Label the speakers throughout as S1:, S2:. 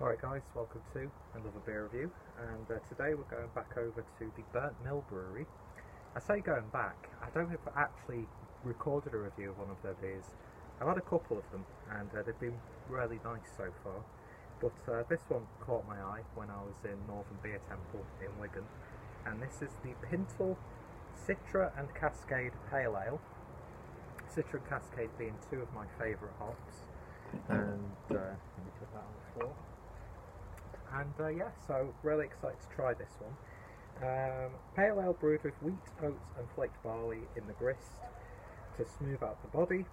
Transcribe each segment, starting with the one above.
S1: Alright guys, welcome to another beer review, and today we're going back over to the Burnt Mill Brewery. I say going back, I don't know if I actually recorded a review of one of their beers. I've had a couple of them and they've been really nice so far, but this one caught my eye when I was in Northern Beer Temple in Wigan, and this is the Pintle Citra and Cascade Pale Ale. Citra Cascade being two of my favourite hops, and let me put that on the floor. And yeah, so really excited to try this one. Pale ale brewed with wheat, oats and flaked barley in the grist to smooth out the body.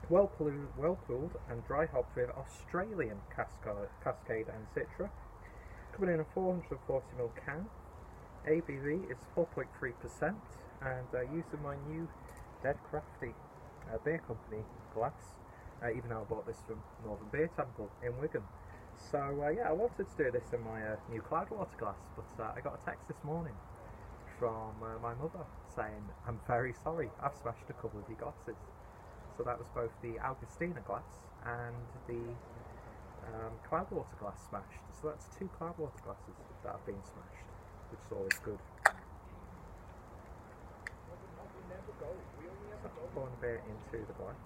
S1: Well cooled and dry hopped with Australian Cascade and Citra. Coming in a 440ml can. ABV is 4.3%, and using my new Dead Crafty beer company glass, even though I bought this from Northern Beer Temple in Wigan. So yeah, I wanted to do this in my new Cloudwater glass, but I got a text this morning from my mother saying, "I'm very sorry, I've smashed a couple of your glasses." So that was both the Augustina glass and the Cloudwater glass smashed. So that's two Cloudwater glasses that have been smashed, which is always good. So I'm pouring a beer into the glass.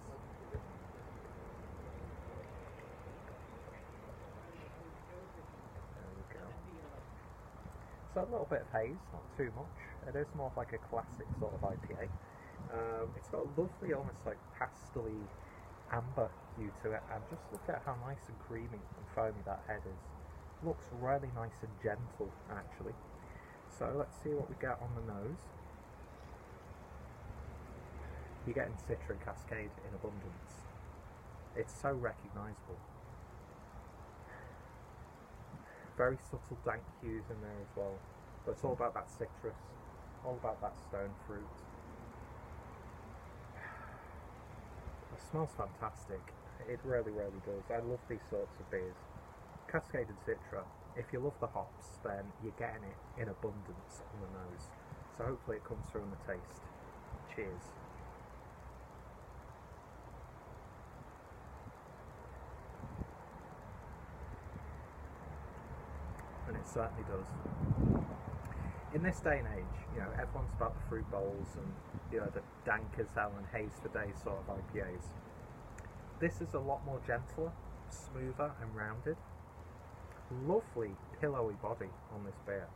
S1: So a little bit of haze, not too much. It is more of like a classic sort of IPA. It's got a lovely, almost like pastely amber hue to it, and just look at how nice and creamy and foamy that head is. Looks really nice and gentle, actually. So let's see what we get on the nose. You're getting Citra and Cascade in abundance. It's so recognisable. Very subtle dank hues in there as well, but it's all about that citrus, all about that stone fruit. It smells fantastic. It really, really does. I love these sorts of beers. Cascade and Citra, if you love the hops, then you're getting it in abundance on the nose. So hopefully it comes through in the taste. Cheers. And it certainly does. In this day and age, you know, everyone's about the fruit bowls and, you know, the dank as hell and haze for days sort of IPAs. This is a lot more gentler, smoother and rounded. Lovely pillowy body on this beer.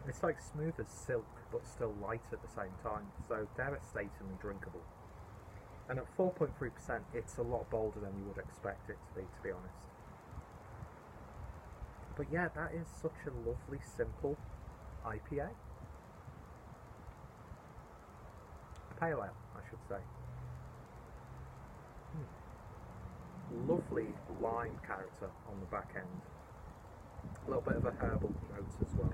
S1: It's like smooth as silk but still light at the same time, so devastatingly drinkable. And at 4.3%, it's a lot bolder than you would expect it to be honest. But yeah, that is such a lovely, simple IPA. Pale ale, I should say. Lovely lime character on the back end. A little bit of a herbal note as well.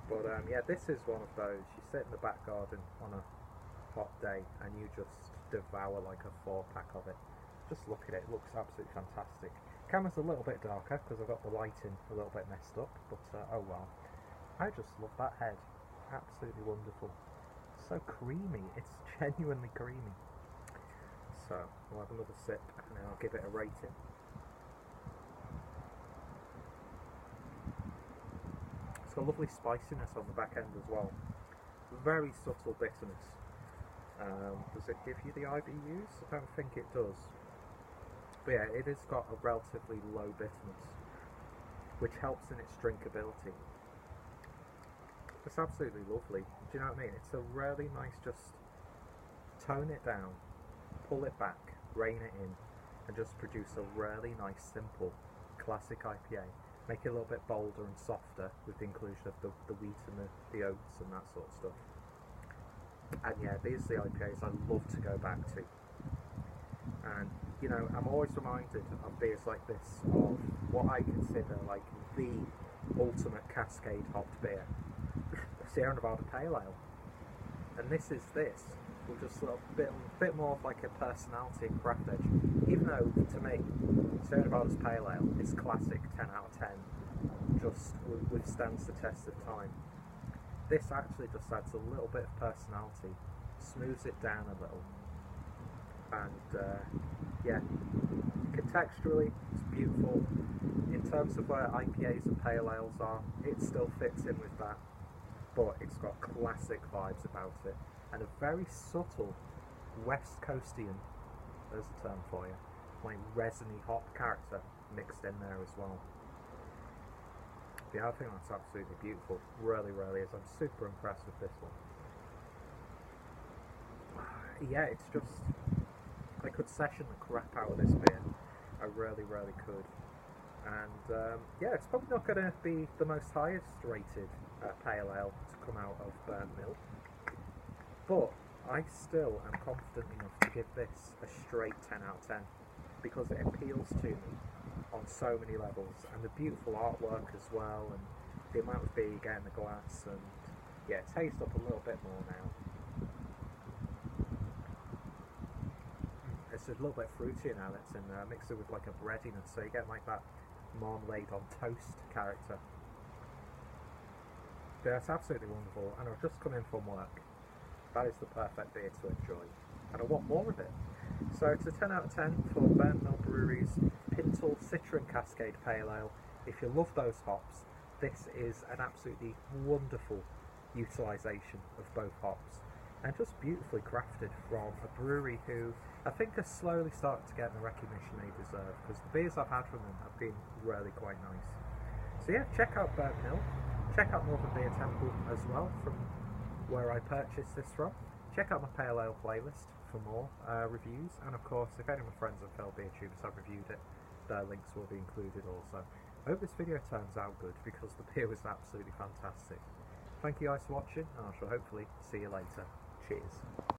S1: But yeah, this is one of those. You sit in the back garden on a hot day and you just devour like a 4-pack of it. Just look at it, it looks absolutely fantastic. Camera's a little bit darker because I've got the lighting a little bit messed up, but oh well. I just love that head. Absolutely wonderful. So creamy, it's genuinely creamy. So we'll have another sip and then I'll give it a rating. It's got lovely spiciness on the back end as well. Very subtle bitterness. Does it give you the IBUs? I don't think it does. But yeah, it has got a relatively low bitterness, which helps in its drinkability. It's absolutely lovely. Do you know what I mean? It's a really nice, just tone it down, pull it back, rein it in, and just produce a really nice, simple, classic IPA. Make it a little bit bolder and softer with the inclusion of the wheat and the oats and that sort of stuff. And yeah, these are the IPAs I love to go back to. And you know, I'm always reminded of beers like this of what I consider like the ultimate Cascade hopped beer, Sierra Nevada Pale Ale. And this is this, with just a bit more of like a personality and craft edge. Even though, to me, Sierra Nevada's Pale Ale is classic, 10 out of 10, just withstands the test of time. This actually just adds a little bit of personality, smooths it down a little, and yeah, you can Texturally, it's beautiful. In terms of where IPAs and pale ales are, it still fits in with that, but it's got classic vibes about it, and a very subtle West Coastian, there's a term for you, like resiny hop character mixed in there as well. Yeah, I think that's absolutely beautiful. Really, really is. I'm super impressed with this one. Yeah, it's just, I could session the crap out of this beer. I really, really could. And yeah, it's probably not going to be the most highest rated pale ale to come out of Burnt Mill, but I still am confident enough to give this a straight 10 out of 10 because it appeals to me on so many levels, and the beautiful artwork as well, and the amount of beer you get in the glass, and yeah, taste up a little bit more now. It's a little bit fruitier now that's in there, mixed it with like a breadiness, so you get like that marmalade on toast character. But that's absolutely wonderful, and I've just come in from work. That is the perfect beer to enjoy, and I want more of it. So it's a 10 out of 10 for Burnt Mill Brewery's Pintle Citra Cascade Pale Ale. If you love those hops, this is an absolutely wonderful utilisation of both hops, and just beautifully crafted from a brewery who I think are slowly starting to get the recognition they deserve, because the beers I've had from them have been really quite nice. So yeah, check out Burnt Mill, check out Northern Beer Temple as well, from where I purchased this from. Check out my Pale Ale playlist for more reviews, and of course if any of my friends and fellow beer tubers have reviewed it, their links will be included also. I hope this video turns out good because the beer was absolutely fantastic. Thank you guys for watching, and I shall hopefully see you later. Cheers.